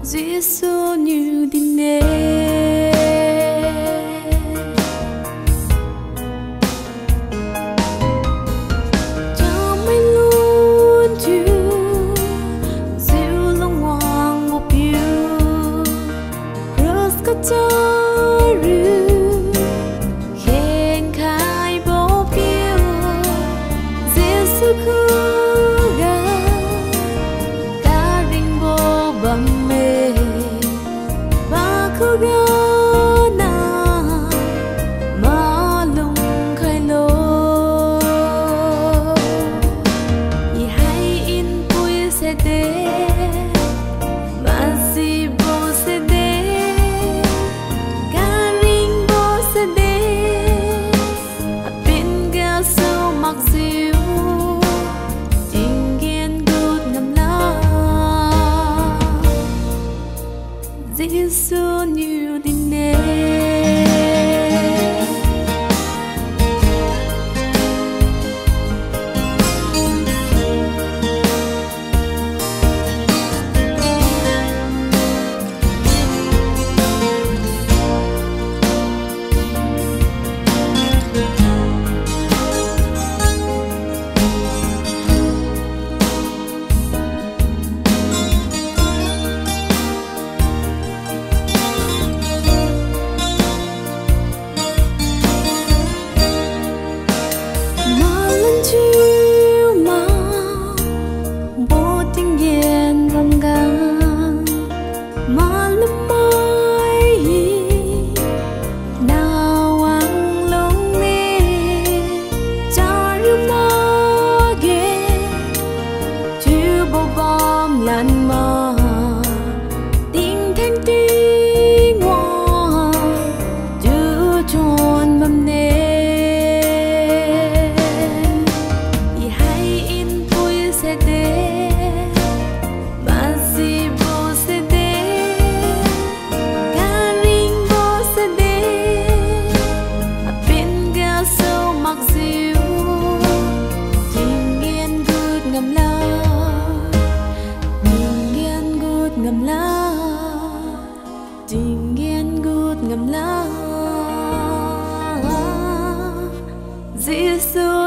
Giêsu như tin nê cho mình luôn chịu dịu lòng hoàng một yêu cross có cho rư khen khai bố phiêu Giêsu khứ ga ca rinh bố bầm mê Gana malung khai lô i hay in pui se de masi bo se de garing bo se de apin ga so mặc diu tình yên gút ngầm la Giêsu như tin nê ngầm lá tình yên gút ngầm lá Giêsu